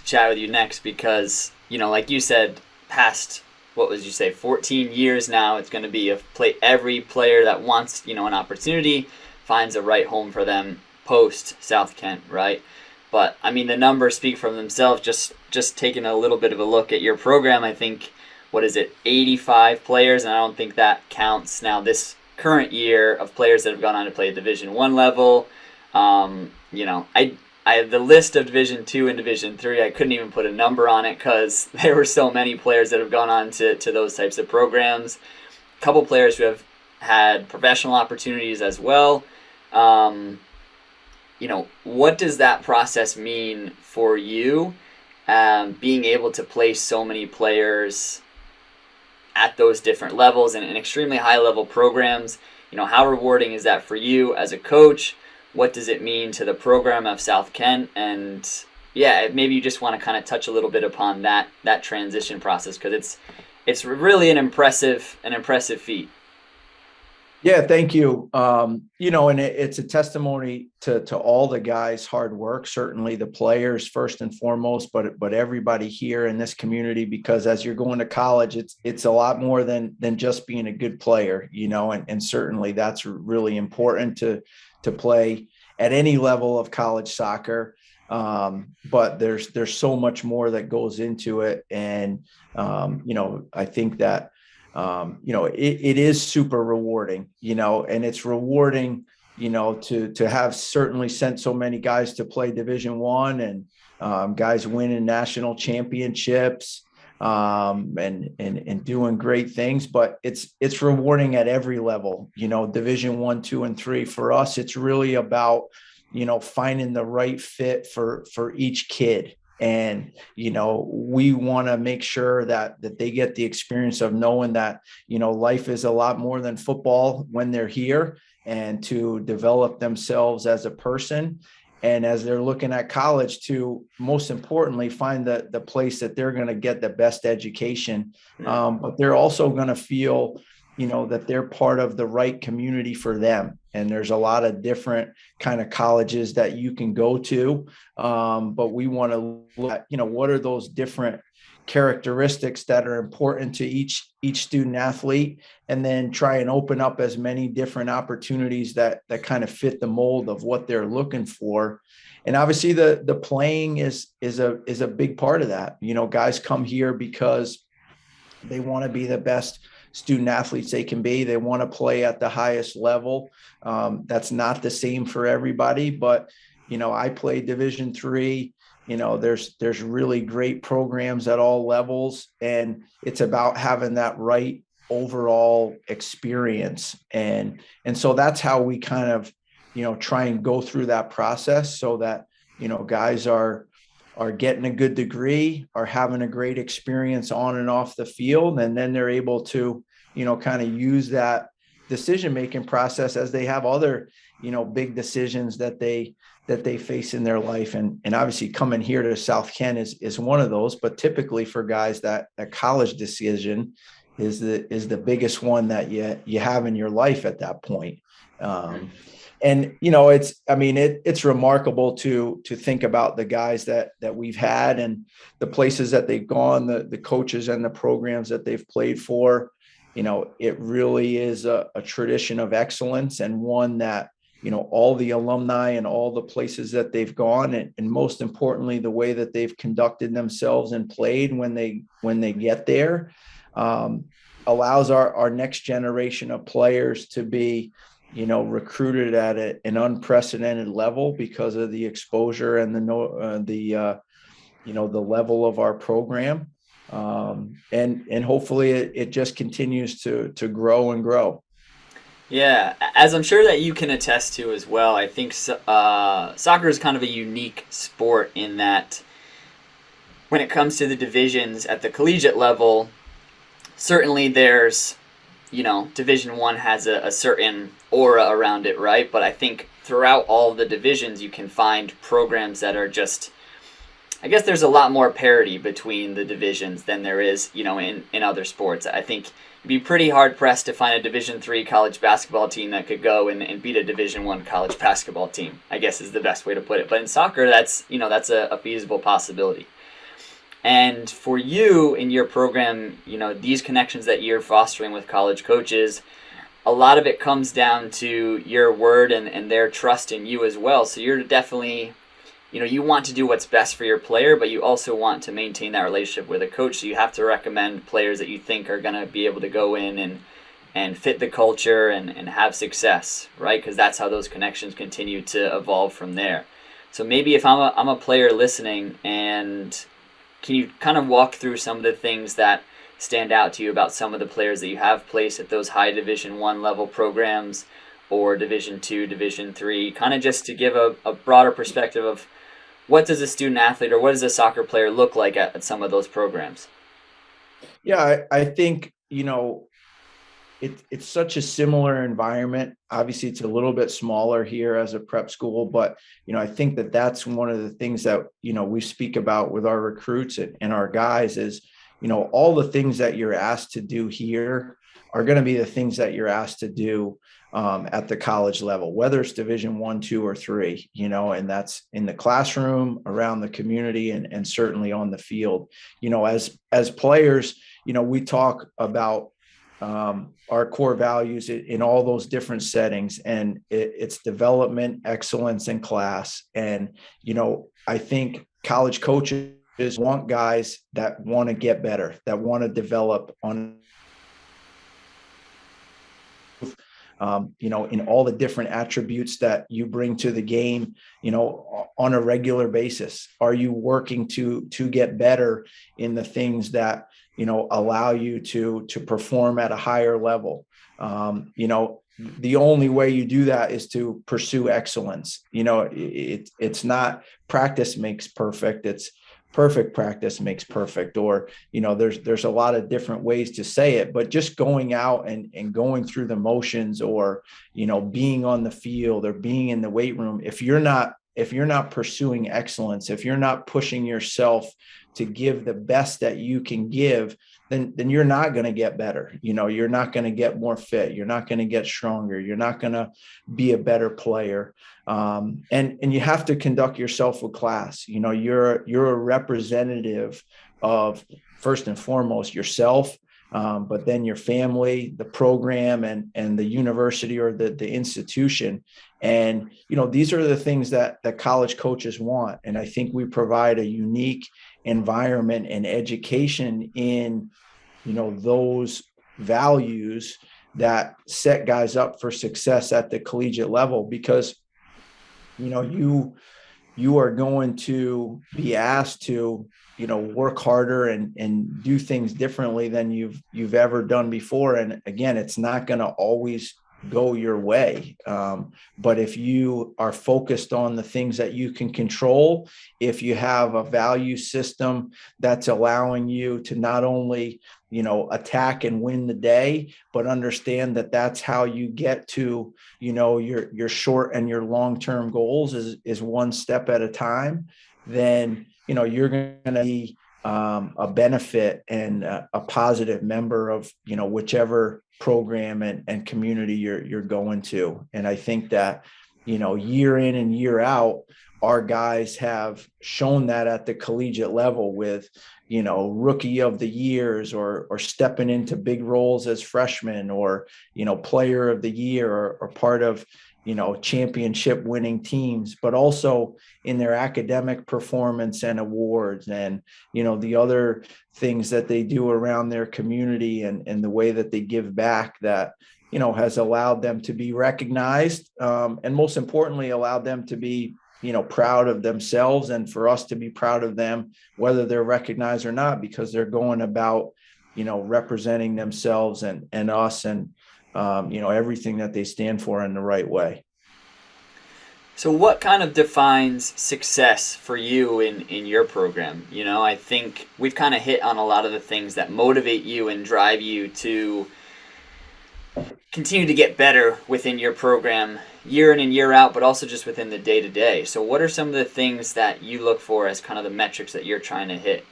chat with you next because like you said, past what was you say 14 years now, it's going to be every player that wants an opportunity finds a right home for them post South Kent, right? But I mean the numbers speak for themselves. Just taking a little bit of a look at your program, I think what is it 85 players, and I don't think that counts now this current year of players that have gone on to play Division One level. I have the list of Division Two and Division Three. I couldn't even put a number on it because there were so many players that have gone on to those types of programs. A couple players who have had professional opportunities as well. What does that process mean for you? Being able to place so many players at those different levels and in extremely high level programs, how rewarding is that for you as a coach? What does it mean to the program of South Kent? And yeah, maybe you just want to kind of touch a little bit upon that transition process because it's really an impressive feat. Yeah, thank you. And it's a testimony to all the guys' hard work, certainly the players first and foremost, but everybody here in this community, because as you're going to college, it's a lot more than just being a good player, and certainly that's really important to play at any level of college soccer. But there's so much more that goes into it. And, I think that it is super rewarding, and it's rewarding, to have certainly sent so many guys to play Division One and guys winning national championships and doing great things. But it's rewarding at every level, Division One, Two, and Three. For us, it's really about, finding the right fit for each kid. And, we want to make sure that they get the experience of knowing that, life is a lot more than football when they're here, and to develop themselves as a person. And as they're looking at college, to most importantly, find the place that they're going to get the best education. But they're also going to feel, that they're part of the right community for them. And there's a lot of different kind of colleges that you can go to. But we want to look at, what are those different characteristics that are important to each student athlete, and then try and open up as many different opportunities that kind of fit the mold of what they're looking for. And obviously the playing is a big part of that. Guys come here because they want to be the best student athletes they can be. They want to play at the highest level. That's not the same for everybody, but, I played Division III. There's really great programs at all levels, and it's about having that right overall experience. And so that's how we kind of, try and go through that process so that, guys are getting a good degree, are having a great experience on and off the field. And then they're able to, kind of use that decision-making process as they have other, big decisions that they face in their life. And obviously coming here to South Kent is one of those, but typically for guys that college decision is the biggest one that you have in your life at that point. And, it's remarkable to think about the guys that we've had and the places that they've gone, the coaches and the programs that they've played for. It really is a tradition of excellence, and one that, all the alumni and all the places that they've gone, and most importantly, the way that they've conducted themselves and played when they get there, allows our next generation of players to be, recruited at an unprecedented level because of the exposure and the level of our program. And hopefully it just continues to grow and grow. Yeah, as I'm sure that you can attest to as well, I think soccer is kind of a unique sport in that when it comes to the divisions at the collegiate level, certainly there's, Division One has a certain aura around it, right? But I think throughout all the divisions, you can find programs that are just, I guess there's a lot more parity between the divisions than there is, in other sports. I think you'd be pretty hard pressed to find a Division Three college basketball team that could go and beat a Division One college basketball team, I guess is the best way to put it. But in soccer, that's a feasible possibility. And for you in your program, these connections that you're fostering with college coaches, a lot of it comes down to your word and their trust in you as well. So you're definitely, you want to do what's best for your player, but you also want to maintain that relationship with a coach. So you have to recommend players that you think are going to be able to go in and fit the culture and have success, right? Because that's how those connections continue to evolve from there. So maybe if I'm a player listening, and can you kind of walk through some of the things that stand out to you about some of the players that you have placed at those high Division One level programs or Division Two, Division Three, kind of just to give a broader perspective of what does a student athlete or what does a soccer player look like at some of those programs? Yeah, I think, it's such a similar environment. Obviously, it's a little bit smaller here as a prep school, but I think that that's one of the things that we speak about with our recruits and our guys is, all the things that you're asked to do here are going to be the things that you're asked to do at the college level, whether it's Division One, two, or three, and that's in the classroom, around the community, and certainly on the field. As players, we talk about our core values in all those different settings, and it's development, excellence, and class. And I think college coaches want guys that want to get better, that want to develop in all the different attributes that you bring to the game, on a regular basis. Are you working to get better in the things that, allow you to perform at a higher level? The only way you do that is to pursue excellence. It's not practice makes perfect. It's perfect practice makes perfect, or there's a lot of different ways to say it, but just going out and going through the motions, or being on the field or being in the weight room, if you're not pursuing excellence, if you're not pushing yourself to give the best that you can give, then you're not going to get better. You're not going to get more fit. You're not going to get stronger. You're not going to be a better player. And you have to conduct yourself with class. You're a representative of, first and foremost, yourself, but then your family, the program, and the university or the institution. And, these are the things that college coaches want. And I think we provide a unique environment and education in, those values that set guys up for success at the collegiate level, because, you are going to be asked to, work harder and do things differently than you've ever done before. And again, it's not going to always go your way. But if you are focused on the things that you can control, if you have a value system that's allowing you to not only, attack and win the day, but understand that that's how you get to, your short and your long-term goals is one step at a time, then, you're going to be a benefit and a positive member of, whichever program and community you're going to. And I think that, year in and year out, our guys have shown that at the collegiate level with, rookie of the years, or stepping into big roles as freshmen, or, player of the year, or part of, championship winning teams, but also in their academic performance and awards and, the other things that they do around their community and the way that they give back that, has allowed them to be recognized, and most importantly, allowed them to be, proud of themselves and for us to be proud of them, whether they're recognized or not, because they're going about, representing themselves and us and, everything that they stand for in the right way. So, what kind of defines success for you in your program? I think we've kind of hit on a lot of the things that motivate you and drive you to continue to get better within your program year in and year out, but also just within the day to day. So, what are some of the things that you look for as kind of the metrics that you're trying to hit?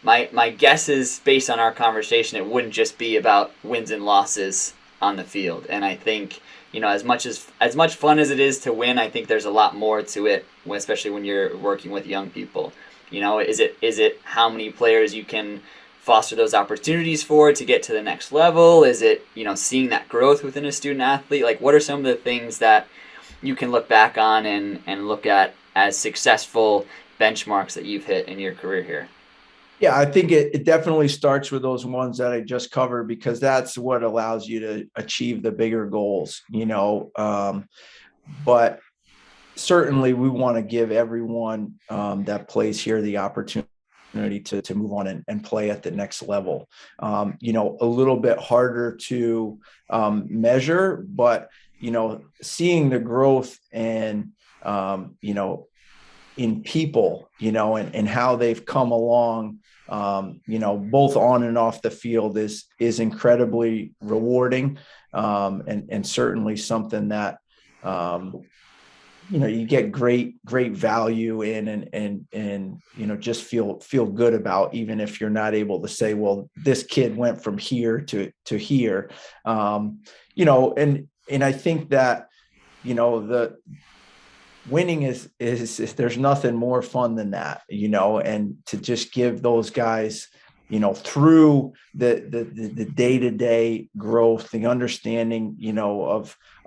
My guess is based on our conversation, it wouldn't just be about wins and losses on the field. And I think as much fun as it is to win, I think there's a lot more to it, especially when you're working with young people. Is it how many players you can foster those opportunities for to get to the next level? Is it seeing that growth within a student athlete? Like, what are some of the things that you can look back on and look at as successful benchmarks that you've hit in your career here? Yeah, I think it definitely starts with those ones that I just covered, because that's what allows you to achieve the bigger goals, but certainly we want to give everyone that plays here the opportunity to move on and play at the next level. A little bit harder to measure, but, seeing the growth and, in people, and how they've come along, both on and off the field is incredibly rewarding, and certainly something that, you get great value in and just feel good about, even if you're not able to say, well, this kid went from here to here. And I think that, the winning is there's nothing more fun than that, and to just give those guys, through the day-to-day growth, the understanding,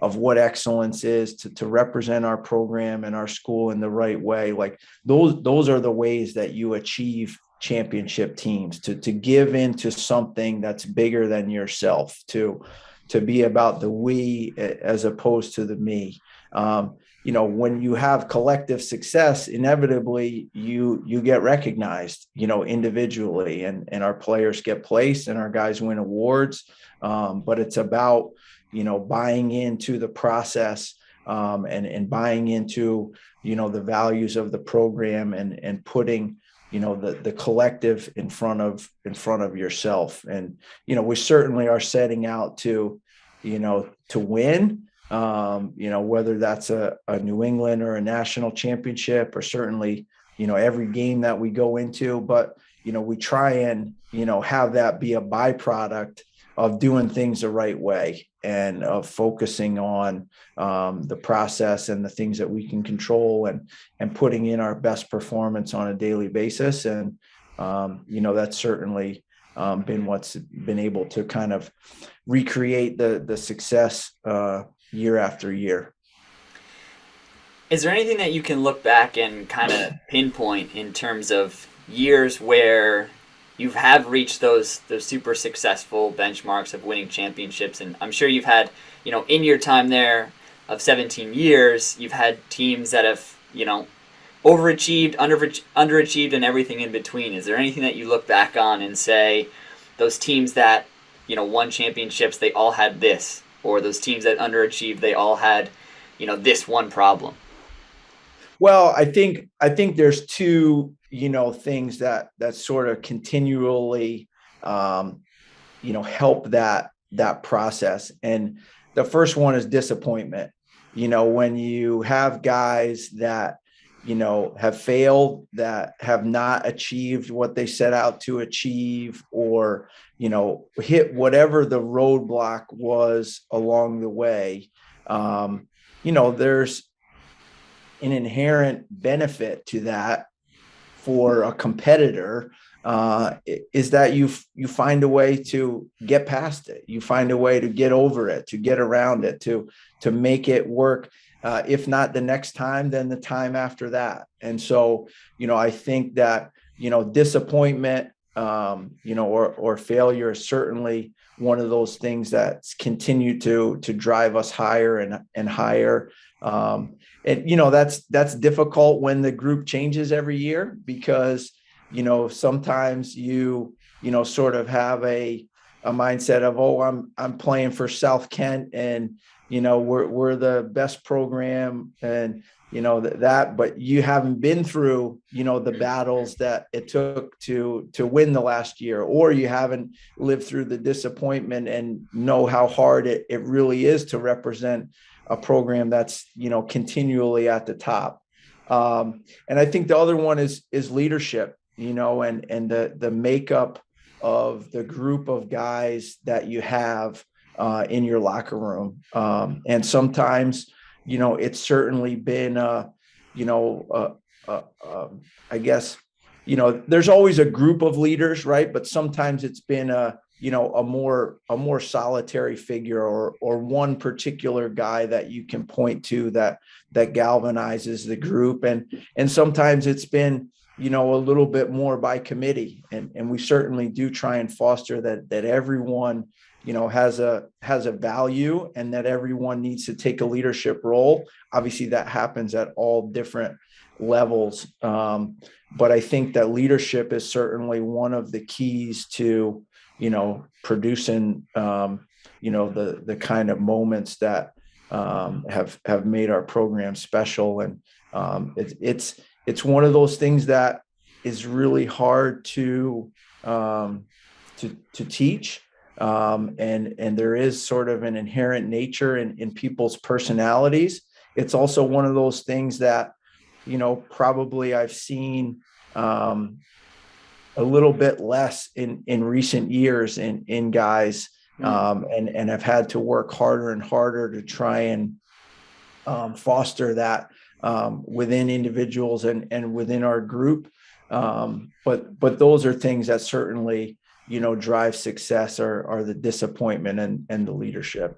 of what excellence is, to represent our program and our school in the right way. Like those are the ways that you achieve championship teams, to give into something that's bigger than yourself, to be about the we as opposed to the me. When you have collective success, inevitably you get recognized, individually, and our players get placed and our guys win awards. But it's about, buying into the process, and buying into, the values of the program and putting, the collective in front of yourself. And, we certainly are setting out to win. Whether that's a New England or a national championship, or certainly, every game that we go into, but, we try and, have that be a byproduct of doing things the right way and of focusing on the process and the things that we can control and putting in our best performance on a daily basis. And, that's certainly been what's been able to kind of recreate the success year after year. Is there anything that you can look back and kind of pinpoint in terms of years where you have reached those super successful benchmarks of winning championships? And I'm sure you've had, in your time there of 17 years, you've had teams that have, overachieved, underachieved, and everything in between. Is there anything that you look back on and say, those teams that, won championships, they all had this, or those teams that underachieved, they all had, this one problem? Well, I think there's two, things that sort of continually, help that process. And the first one is disappointment. When you have guys that, have failed, that have not achieved what they set out to achieve, or, hit whatever the roadblock was along the way, there's an inherent benefit to that for a competitor, is that you find a way to get past it. You find a way to get over it, to get around it, to make it work. If not the next time, then the time after that. And so, I think that, disappointment, or failure is certainly one of those things that's continued to drive us higher and higher. And that's difficult when the group changes every year, because sometimes sort of have a mindset of, oh, I'm playing for South Kent, and we're the best program, and that, but you haven't been through the battles that it took to win the last year, or you haven't lived through the disappointment and know how hard it really is to represent a program that's continually at the top. And I think the other one is leadership, and the makeup of the group of guys that you have in your locker room. And sometimes, it's certainly been, I guess, there's always a group of leaders, right? But sometimes it's been a more solitary figure, or one particular guy that you can point to that galvanizes the group. And sometimes it's been, a little bit more by committee. And we certainly do try and foster that everyone, has a value, and that everyone needs to take a leadership role. Obviously that happens at all different levels. But I think that leadership is certainly one of the keys to, producing, the kind of moments that have made our program special. And it's one of those things that is really hard to teach. And there is sort of an inherent nature in people's personalities. It's also one of those things that, probably I've seen a little bit less in recent years in guys, and have had to work harder and harder to try and foster that within individuals and within our group. But those are things that certainly, drive success, are the disappointment and the leadership.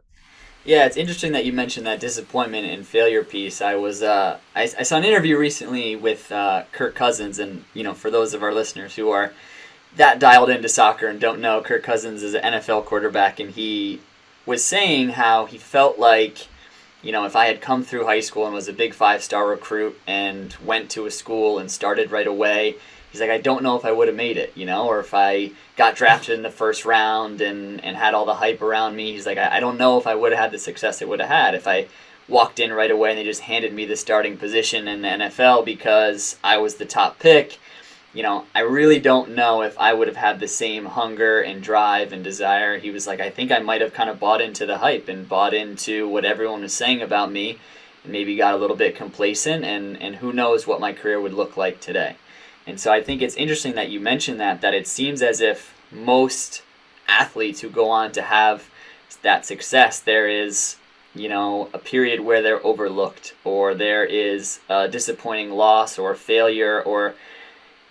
Yeah, it's interesting that you mentioned that disappointment and failure piece. I saw an interview recently with Kirk Cousins, and for those of our listeners who are that dialed into soccer and don't know, Kirk Cousins is an NFL quarterback, and he was saying how he felt like, if I had come through high school and was a big 5-star recruit and went to a school and started right away, he's like, I don't know if I would have made it, or if I got drafted in the first round and had all the hype around me. He's like, I don't know if I would have had the success I would have had if I walked in right away and they just handed me the starting position in the NFL because I was the top pick. I really don't know if I would have had the same hunger and drive and desire. He was like, I think I might have kind of bought into the hype and bought into what everyone was saying about me, and maybe got a little bit complacent, and who knows what my career would look like today. And so I think it's interesting that you mentioned that it seems as if most athletes who go on to have that success, there is, a period where they're overlooked, or there is a disappointing loss or failure, or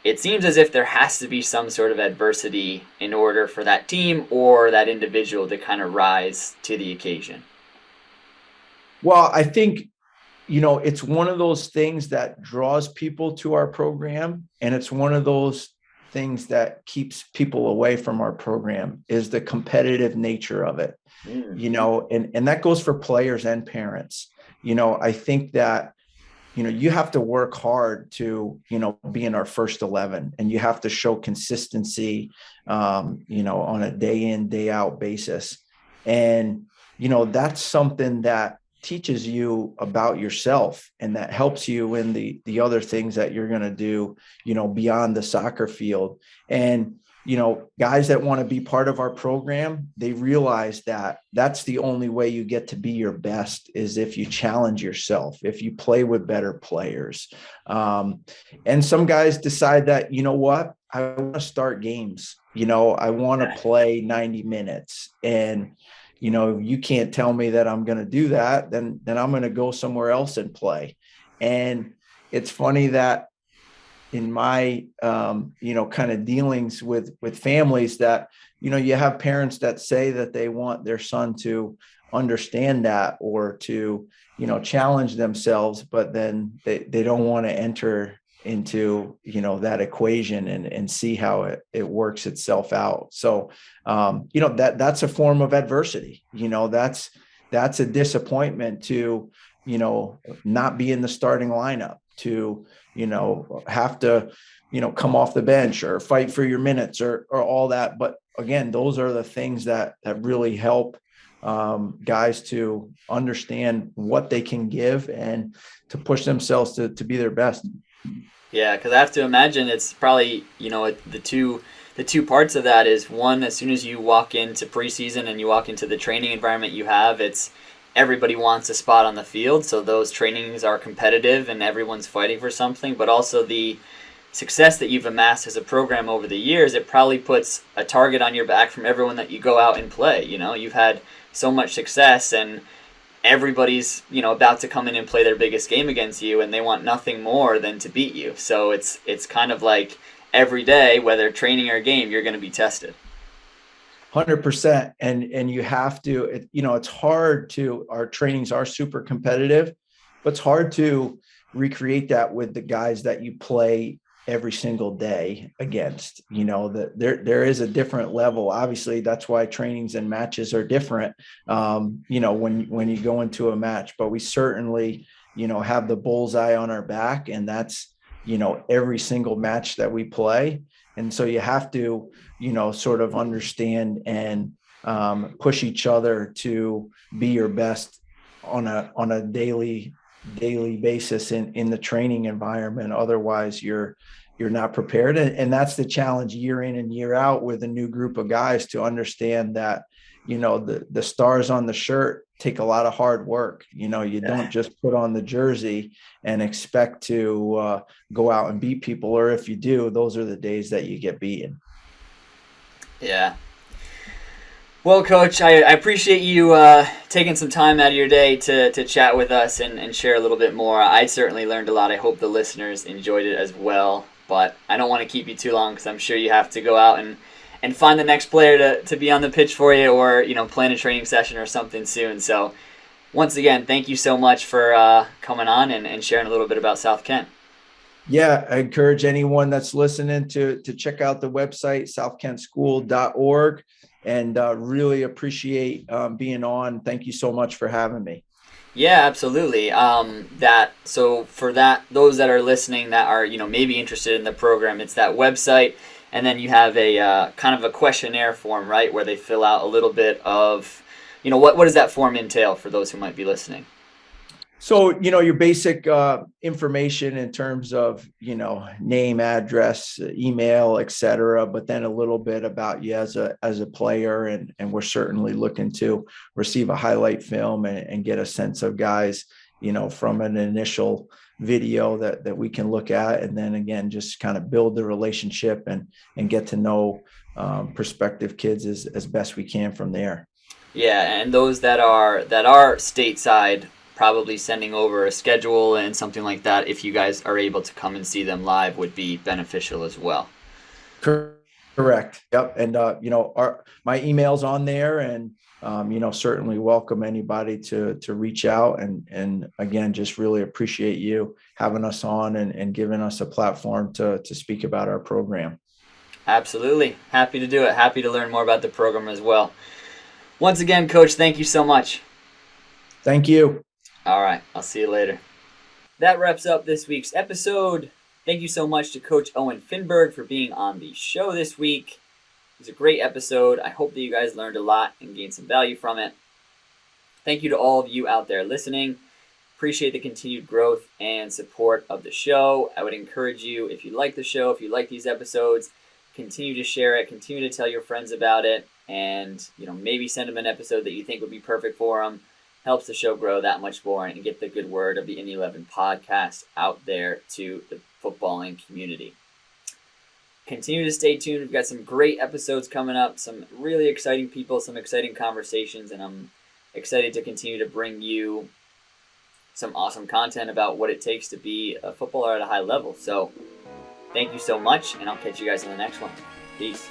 it seems as if there has to be some sort of adversity in order for that team or that individual to kind of rise to the occasion. Well, I think, it's one of those things that draws people to our program. And it's one of those things that keeps people away from our program, is the competitive nature of it, and that goes for players and parents. I think that, you have to work hard to, be in our first 11, and you have to show consistency, on a day in, day out basis. And, that's something that teaches you about yourself, and that helps you in the other things that you're going to do, beyond the soccer field. And, guys that want to be part of our program, they realize that that's the only way you get to be your best, is if you challenge yourself, if you play with better players. And some guys decide that, what, I want to start games, I want to play 90 minutes, and you can't tell me that I'm going to do that, then I'm going to go somewhere else and play. And it's funny that, in my kind of dealings with families that you have parents that say that they want their son to understand that or to challenge themselves, but then they don't want to enter into that equation and see how it works itself out. So that's a form of adversity. That's a disappointment to not be in the starting lineup, to have to come off the bench or fight for your minutes or all that. But again, those are the things that really help guys to understand what they can give and to push themselves to be their best. Yeah, because I have to imagine it's probably, the two parts of that is, one, as soon as you walk into preseason and you walk into the training environment you have, it's everybody wants a spot on the field, so those trainings are competitive and everyone's fighting for something. But also the success that you've amassed as a program over the years, it probably puts a target on your back from everyone that you go out and play. You've had so much success, and everybody's about to come in and play their biggest game against you, and they want nothing more than to beat you. So it's kind of like every day, whether training or game, you're going to be tested. 100%. And you have to, it's hard to, our trainings are super competitive, but it's hard to recreate that with the guys that you play every single day against. That there is a different level. Obviously, that's why trainings and matches are different. When you go into a match, but we certainly have the bullseye on our back, and that's every single match that we play. And so you have to sort of understand and push each other to be your best on a daily basis in the training environment. Otherwise you're not prepared. And that's the challenge year in and year out with a new group of guys, to understand that, the stars on the shirt take a lot of hard work. You don't just put on the jersey and expect to go out and beat people. Or if you do, those are the days that you get beaten. Yeah. Well, Coach, I appreciate you taking some time out of your day to chat with us and share a little bit more. I certainly learned a lot. I hope the listeners enjoyed it as well. But I don't want to keep you too long, because I'm sure you have to go out and find the next player to be on the pitch for you, or plan a training session or something soon. So once again, thank you so much for coming on and sharing a little bit about South Kent. Yeah, I encourage anyone that's listening to check out the website, southkentschool.org, and really appreciate being on. Thank you so much for having me. Yeah, absolutely. Those that are listening that are maybe interested in the program, it's that website, and then you have a kind of a questionnaire form, right, where they fill out a little bit of, what does that form entail for those who might be listening? So, your basic information in terms of, name, address, email, et cetera, but then a little bit about you as a player. And we're certainly looking to receive a highlight film and get a sense of guys, from an initial video that we can look at. And then again, just kind of build the relationship and get to know prospective kids as best we can from there. Yeah, and those that are stateside, probably sending over a schedule and something like that, if you guys are able to come and see them live, would be beneficial as well. Correct. Yep. And my email's on there, and certainly welcome anybody to reach out, and again, just really appreciate you having us on and giving us a platform to speak about our program. Absolutely. Happy to do it. Happy to learn more about the program as well. Once again, Coach, thank you so much. Thank you. All right. I'll see you later. That wraps up this week's episode. Thank you so much to Coach Owen Finberg for being on the show this week. It was a great episode. I hope that you guys learned a lot and gained some value from it. Thank you to all of you out there listening. Appreciate the continued growth and support of the show. I would encourage you, if you like the show, if you like these episodes, continue to share it, continue to tell your friends about it, and maybe send them an episode that you think would be perfect for them. Helps the show grow that much more and get the good word of the Indy 11 podcast out there to the footballing community. Continue to stay tuned. We've got some great episodes coming up, some really exciting people, some exciting conversations, and I'm excited to continue to bring you some awesome content about what it takes to be a footballer at a high level. So Thank you so much, and I'll catch you guys in the next one. Peace.